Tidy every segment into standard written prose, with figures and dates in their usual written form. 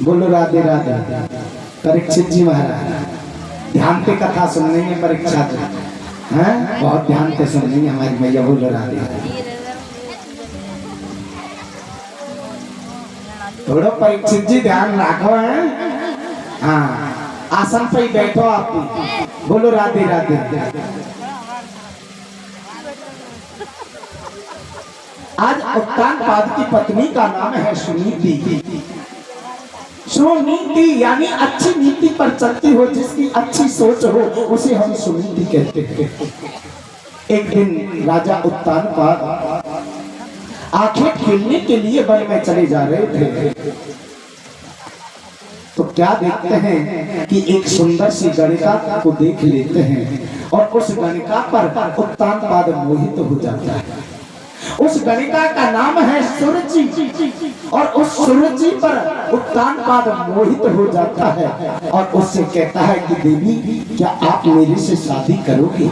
बोलो राधे राधे। परीक्षित जी महाराज ध्यान से कथा सुननी है, परीक्षा तो हैं बहुत ध्यान से सुननी है हमारी भैया। बोलो राधे राधे। थोड़ा परीक्षित जी ध्यान रखो है। हाँ आसन पे ही बैठो आप। बोलो राधे राधे। आज उत्तानपाद की पत्नी का नाम है सुनीति। सुनीति यानी अच्छी नीति पर चलती हो, जिसकी अच्छी सोच हो, उसे हम सुनीति कहते हैं। एक दिन राजा उत्तानपाद आंखें खेलने के लिए वन में चले जा रहे थे, तो क्या देखते हैं कि एक सुंदर सी गणिका को देख लेते हैं और उस गणिका पर उत्तानपाद मोहित हो जाता है। उस गणिका का नाम है सुरुचि और उस सुरुचि पर उत्तानपाद मोहित हो जाता है और उससे कहता है कि देवी क्या आप मेरे से शादी करोगे।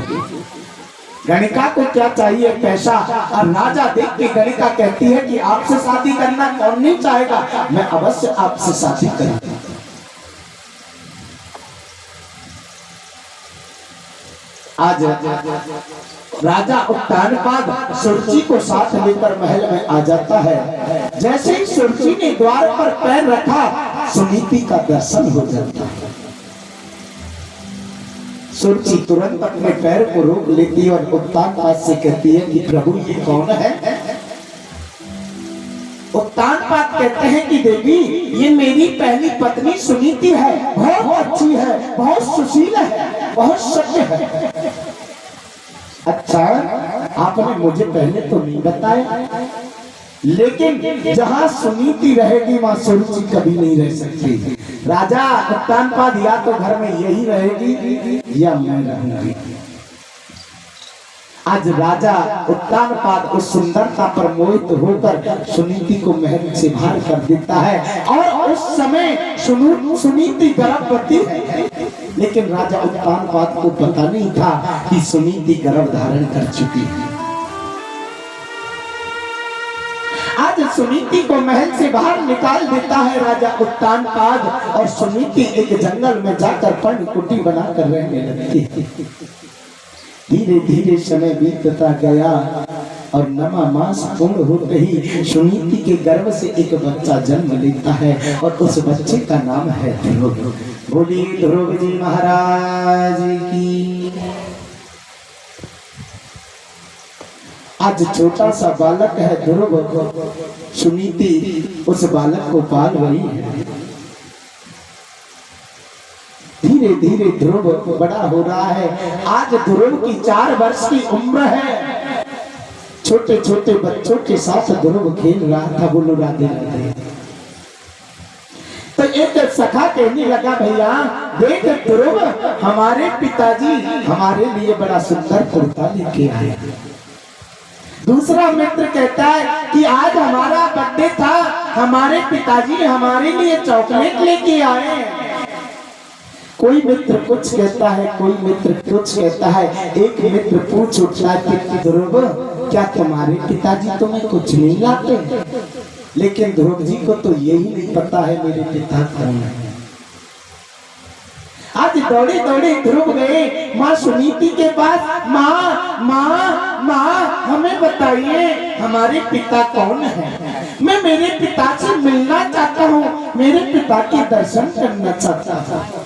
गणिका को क्या चाहिए? पैसा। और राजा देख के गणिका कहती है कि आपसे शादी करना कौन नहीं चाहेगा, मैं अवश्य आपसे शादी करूंगा। आज राजा उत्तानपाद सुरुचि को साथ लेकर महल में आ जाता है। जैसे ही सुरुचि ने द्वार पर पैर रखा, सुनीति का दर्शन हो जाता है। सुरुचि तुरंत अपने पैर को रोक लेती है और उत्तानपाद से कहती है कि प्रभु ये कौन है। उत्तानपाद कहते हैं कि देवी ये मेरी पहली पत्नी सुनीति है, बहुत अच्छी है, बहुत सुशील है, बहुत सत्य है। अच्छा आपने मुझे पहले तो नहीं बताया, लेकिन जहां सुनीति रहेगी वहां सुरुचि कभी नहीं रह सकती। राजा उत्तानपाद या तो घर में यही रहेगी या मैं रहूंगी। आज राजा उत्तानपाद उस सुंदरता पर मोहित होकर सुनीति को महल से बाहर कर देता है और उस समय सुनीति गर्भवती है, लेकिन राजा उत्तानपाद को पता नहीं था कि सुनीति गर्भ धारण कर चुकी है। आज सुनीति को महल से बाहर निकाल देता है राजा उत्तानपाद और सुनीति एक जंगल में जाकर पर्णकुटी बनाकर रहने लगती है। धीरे धीरे समय बीतता गया और 9वां मास पूर्ण होते ही सुनीति के गर्भ से एक बच्चा जन्म लेता है और उस बच्चे का नाम है ध्रुव। बोलिए ध्रुव जी महाराज की। आज छोटा सा बालक है ध्रुव, सुनीति उस बालक को पाल रही है। धीरे धीरे ध्रुव बड़ा हो रहा है। आज ध्रुव की 4 वर्ष की उम्र है। छोटे छोटे बच्चों के साथ ध्रुव खेल रहा था। बोलो राधे राधे। तो एक सखा कहने लगा भैया देख ध्रुव हमारे पिताजी हमारे लिए बड़ा सुंदर कुर्ता लेके आए। दूसरा मित्र कहता है कि आज हमारा बर्थडे था, हमारे पिताजी हमारे लिए चॉकलेट लेके आए। कोई मित्र कुछ कहता है, कोई मित्र कुछ कहता है। एक मित्र पूछ उठता है कि ध्रुव क्या तुम्हारे पिताजी तुम्हें कुछ नहीं लाते? लेकिन ध्रुव जी को तो यही नहीं पता है मेरे पिता कौन है। आज दौड़े दौड़े ध्रुव गए माँ सुनीति के पास। माँ माँ माँ हमें बताइए हमारे पिता कौन है, मैं मेरे पिता से मिलना चाहता हूँ, मेरे पिता के दर्शन करना चाहता हूँ।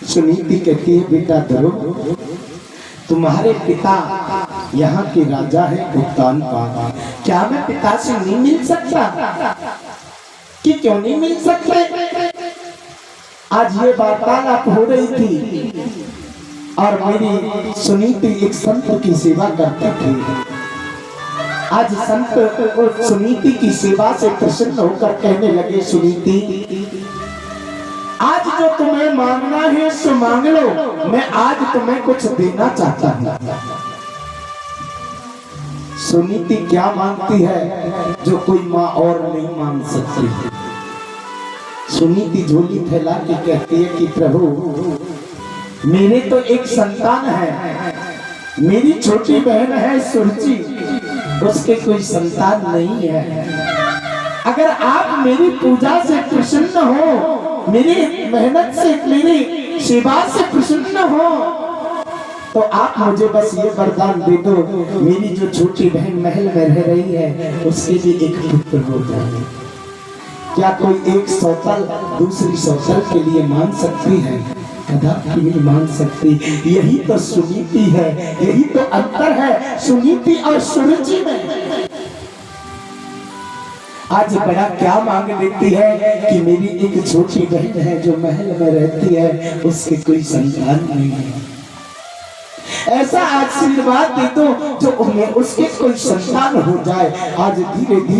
सुनीति कहती है बेटा ध्रुव तुम्हारे पिता यहाँ के राजा है उत्तानपाद, क्या मैं पिता से नहीं मिल सकता? कि क्यों नहीं मिल सकते? आज ये वार्तालाप हो रही थी और मेरी सुनीति एक संत की सेवा करती थी। आज संत सुनीति की सेवा से प्रसन्न होकर कहने लगे सुनीति आज जो तुम्हें मांगना है सो मांग लो, मैं आज तुम्हें कुछ देना चाहता हूँ। सुनीति क्या मांगती है जो कोई माँ और नहीं मांग सकती। सुनीति झोली फैला के कहती है कि प्रभु मेरे तो एक संतान है, मेरी छोटी बहन है सुरुचि, उसके कोई संतान नहीं है। अगर आप मेरी पूजा से प्रसन्न हो, मेरी मेहनत से, मेरी सेवा से प्रसन्न हो, तो आप मुझे बस ये वरदान दे दो, मेरी जो छोटी बहन महल में रह रही है उसके लिए एक पुत्र हो जाए। क्या कोई एक सौतल दूसरी सौतल के लिए मान सकती है? कदापि नहीं मान सकती। यही तो सुनीति है, यही तो अंतर है सुनीति और सुरुचि में। आज बड़ा क्या मांग लेती है कि मेरी एक छोटी बहन है जो महल में रहती है, उसके कोई संतान नहीं है। ऐसा आशीर्वाद दे दो जो उसके कोई संतान हो जाए। आज धीरे धीरे